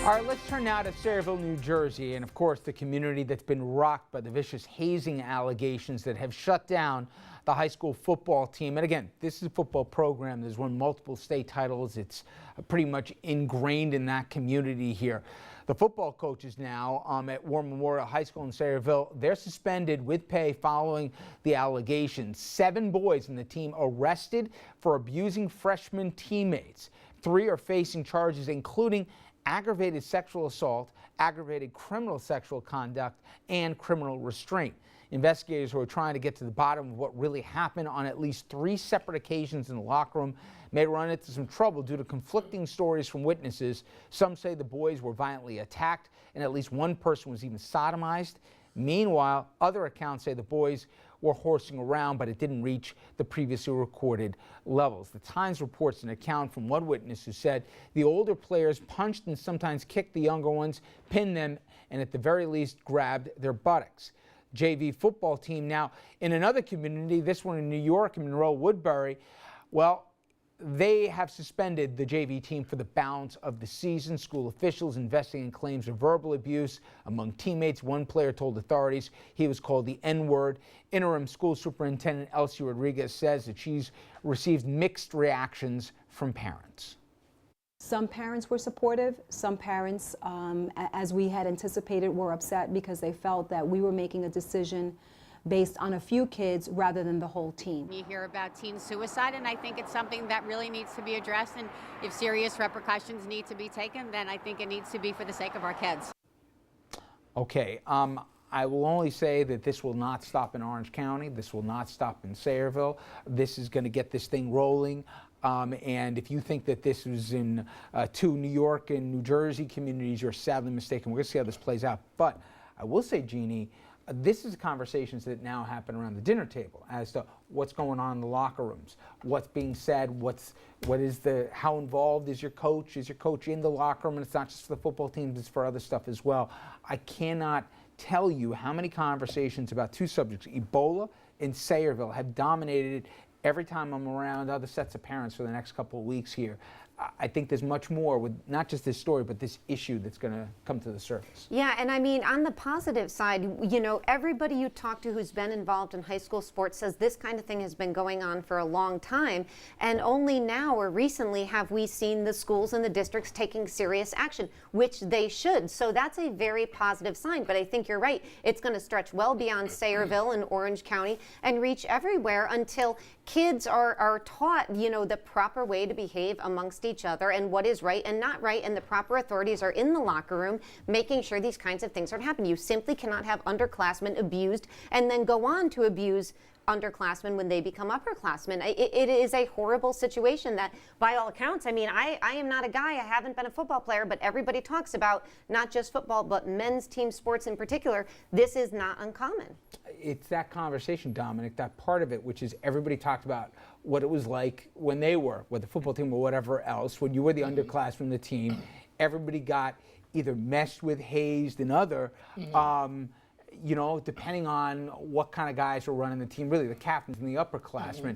All right, let's turn now to Sayreville, New Jersey, and of course the community that's been rocked by the vicious hazing allegations that have shut down the high school football team. And again, this is a football program that's won multiple state titles. It's pretty much ingrained in that community here. The football coaches now at War Memorial High School in Sayreville, they're suspended with pay following the allegations. 7 boys in the team arrested for abusing freshman teammates. 3 are facing charges including aggravated sexual assault, aggravated criminal sexual conduct, and criminal restraint. Investigators who are trying to get to the bottom of what really happened on at least 3 separate occasions in the locker room may run into some trouble due to conflicting stories from witnesses. Some say the boys were violently attacked and at least one person was even sodomized. Meanwhile, other accounts say the boys were horsing around, but it didn't reach the previously recorded levels. The Times reports an account from one witness who said the older players punched and sometimes kicked the younger ones, pinned them, and at the very least grabbed their buttocks. JV football team now in another community, this one in New York, in Monroe-Woodbury, well, they have suspended the JV team for the balance of the season. School officials investigating claims of verbal abuse among teammates. One player told authorities he was called the N-word. Interim school superintendent Elsie Rodriguez says that she's received mixed reactions from parents. Some parents were supportive. Some parents, as we had anticipated, were upset because they felt that we were making a decision based on a few kids rather than the whole team. You hear about teen suicide, and I think it's something that really needs to be addressed, and if serious repercussions need to be taken, then I think it needs to be for the sake of our kids. Okay, I will only say that this will not stop in Orange County. This will not stop in Sayreville. This is going to get this thing rolling. And if you think that this was in 2 New York and New Jersey communities, you're sadly mistaken. We're going to see how this plays out. But I will say, Jeannie, this is conversations that now happen around the dinner table as to what's going on in the locker rooms, what's being said, how involved is your coach? Is your coach in the locker room? And it's not just for the football teams, it's for other stuff as well. I cannot tell you how many conversations about 2 subjects, Ebola and Sayreville, have dominated every time I'm around other sets of parents for the next couple of weeks here. I think there's much more with not just this story, but this issue that's going to come to the surface. Yeah, and I mean, on the positive side, you know, everybody you talk to who's been involved in high school sports says this kind of thing has been going on for a long time, and only now or recently have we seen the schools and the districts taking serious action, which they should. So that's a very positive sign, but I think you're right. It's going to stretch well beyond Sayreville and Orange County and reach everywhere until kids are taught, you know, the proper way to behave amongst each other and what is right and not right, and the proper authorities are in the locker room making sure these kinds of things don't happen. You simply cannot have underclassmen abused and then go on to abuse underclassmen when they become upperclassmen. It is a horrible situation that, by all accounts, I mean, I am not a guy, I haven't been a football player, but everybody talks about not just football, but men's team sports in particular. This is not uncommon. It's that conversation, Dominic, that part of it, which is everybody talked about what it was like when they were with the football team or whatever else, when you were the underclassmen of the team. Everybody got either messed with, hazed, and other. You know, depending on what kind of guys were running the team, really the captains and the upperclassmen,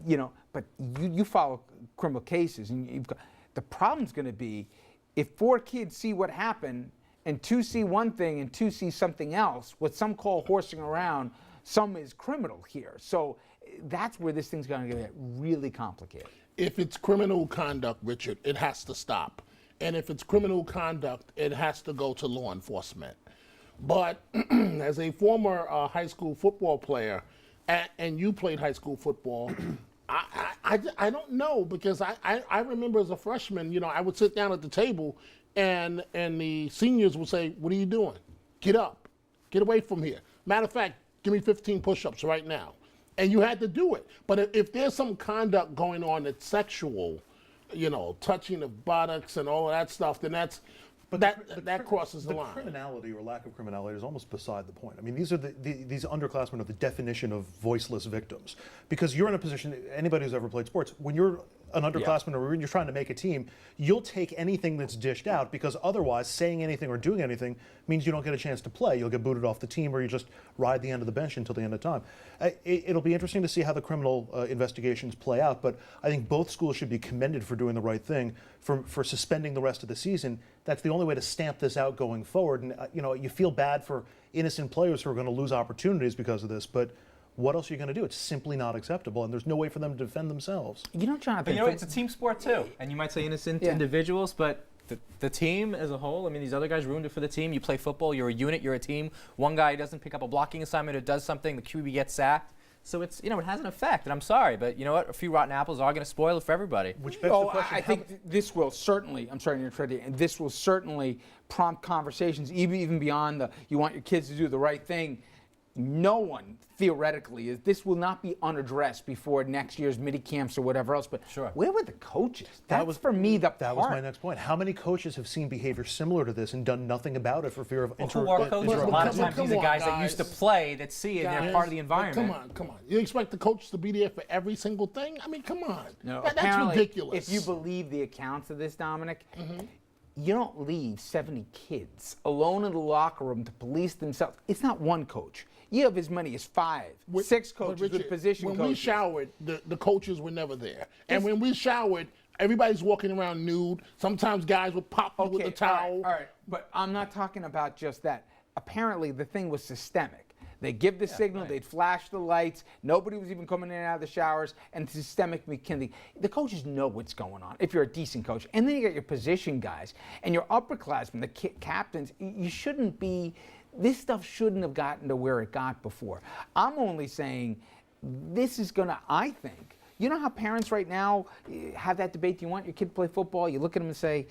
you know, but you follow criminal cases, and you've got, the problem's going to be if 4 kids see what happened and 2 see one thing and 2 see something else, what some call horsing around, some is criminal here. So that's where this thing's going to get really complicated. If it's criminal conduct, Richard, it has to stop. And if it's criminal conduct, it has to go to law enforcement. But as a former high school football player, and you played high school football, I don't know, because I remember as a freshman, you know, I would sit down at the table and the seniors would say, "What are you doing? Get up, get away from here. Matter of fact, give me 15 push-ups right now." And you had to do it. But if there's some conduct going on that's sexual, you know, touching of buttocks and all of that stuff, then that's, but that crosses the line. Criminality or lack of criminality is almost beside the point. I mean, these are these underclassmen are the definition of voiceless victims, because you're in a position, anybody who's ever played sports, when you're an underclassman or when you're trying to make a team, you'll take anything that's dished out, because otherwise saying anything or doing anything means you don't get a chance to play. You'll get booted off the team, or you just ride the end of the bench until the end of time. It'll be interesting to see how the criminal investigations play out, but I think both schools should be commended for doing the right thing, for suspending the rest of the season that's the only way to stamp this out going forward. And you feel bad for innocent players who are going to lose opportunities because of this, but what else are you going to do? It's simply not acceptable, and there's no way for them to defend themselves. Jonathan. But it's a team sport too, and you might say innocent individuals, but the team as a whole, I mean, these other guys ruined it for the team. You play football, you're a unit, you're a team. One guy doesn't pick up a blocking assignment or does something, the QB gets sacked. So it's, it has an effect, and I'm sorry, but you know what? A few rotten apples are going to spoil it for everybody. Which begs the question, I think this will certainly, I'm sorry to interrupt you, and this will certainly prompt conversations, even beyond you want your kids to do the right thing. No one, theoretically, this will not be unaddressed before next year's mini camps or whatever else, but where were the coaches? That was, for me, that was my next point. How many coaches have seen behavior similar to this and done nothing about it for fear of coaches, a lot of times these are guys that used to play, that see it, and they're part of the environment. Come on. You expect the coaches to be there for every single thing? I mean, come on. No, that's ridiculous. If you believe the accounts of this, Dominic, you don't leave 70 kids alone in the locker room to police themselves. It's not one coach. You have as many as 5, 6 coaches Richard, with position when coaches. When we showered, the coaches were never there. And when we showered, everybody's walking around nude. Sometimes guys would pop you with a towel. All right, but I'm not talking about just that. Apparently, the thing was systemic. They give the signal, they'd flash the lights, nobody was even coming in and out of the showers, and systemic McKinley. The coaches know what's going on, if you're a decent coach. And then you got your position guys, and your upperclassmen, the captains. You shouldn't be, this stuff shouldn't have gotten to where it got before. I'm only saying this is gonna, I think, you know how parents right now have that debate, do you want your kid to play football? You look at him and say,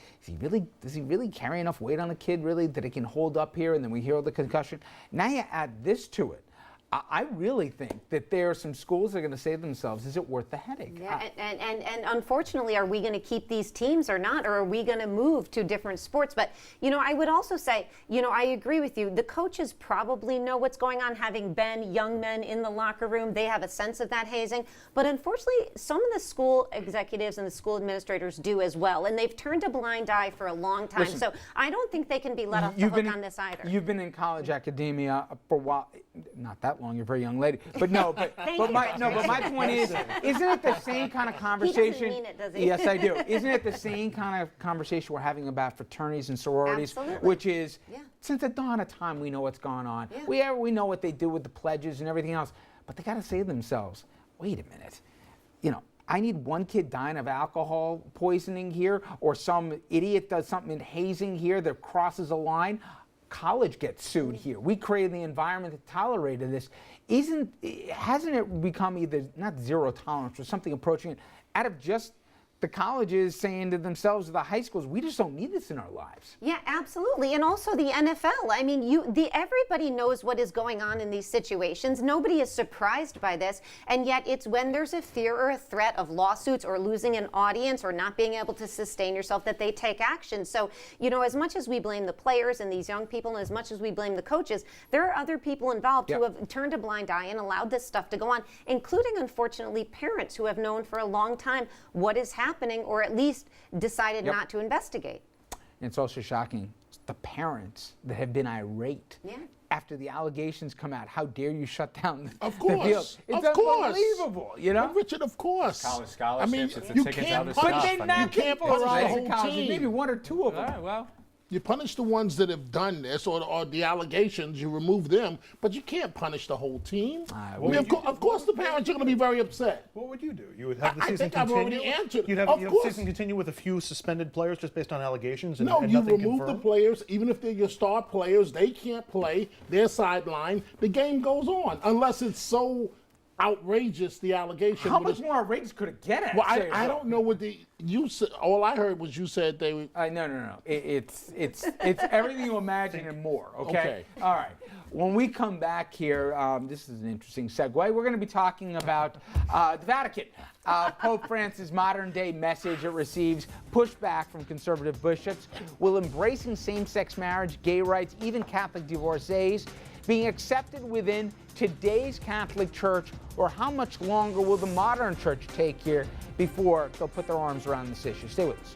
does he really carry enough weight on the kid, really, that he can hold up here? And then we hear all the concussion. Now you add this to it. I really think that there are some schools that are going to say to themselves, is it worth the headache? Yeah, and unfortunately, are we going to keep these teams or not, or are we going to move to different sports? But, I would also say, I agree with you. The coaches probably know what's going on, having been young men in the locker room. They have a sense of that hazing. But unfortunately, some of the school executives and the school administrators do as well, and they've turned a blind eye for a long time. Listen, so I don't think they can be let off the hook on this either. You've been in college academia for a while. Not that long, you're a very young lady. But no, but my point is, isn't it the same kind of conversation? He doesn't mean it, does he? Yes, I do. Isn't it the same kind of conversation we're having about fraternities and sororities? Absolutely. Which is, since the dawn of time, we know what's going on. Yeah. We know what they do with the pledges and everything else. But they got to say to themselves, wait a minute, I need one kid dying of alcohol poisoning here, or some idiot does something in hazing here that crosses a line. College gets sued here. We created the environment that tolerated this. Hasn't it become either not zero tolerance or something approaching it out of just the colleges saying to themselves, or the high schools, we just don't need this in our lives? Yeah, absolutely. And also the NFL. I mean, everybody knows what is going on in these situations. Nobody is surprised by this. And yet it's when there's a fear or a threat of lawsuits or losing an audience or not being able to sustain yourself that they take action. So, as much as we blame the players and these young people, and as much as we blame the coaches, there are other people involved who have turned a blind eye and allowed this stuff to go on, including, unfortunately, parents who have known for a long time what is happening, or at least decided not to investigate. And it's also shocking, the parents that have been irate after the allegations come out. How dare you shut down the field? It's unbelievable, But Richard, of course. College scholarships, I mean, it's the you tickets, can't other punish, stuff. But they not you can't punish the whole team. Maybe 1 or 2 of them. All right, well. You punish the ones that have done this, or the allegations, you remove them, but you can't punish the whole team. Of course the parents are going to be very upset. What would you do? You would have the I season think I've continue? already answered. You'd have Of the course. season continue with a few suspended players just based on allegations? And, No, and you nothing remove confirmed? the players, even if they're your star players, they can't play, they're sidelined, the game goes on, unless it's so outrageous, the allegation. How much more outrageous could it get at? Well, I don't know what you said. All I heard was you said they were. No. It's everything you imagine and more. Okay. All right. When we come back here, this is an interesting segue. We're going to be talking about the Vatican. Pope Francis' modern-day message it receives pushback from conservative bishops. Will embracing same-sex marriage, gay rights, even Catholic divorcees being accepted within today's Catholic Church, or how much longer will the modern church take here before they'll put their arms around this issue? Stay with us.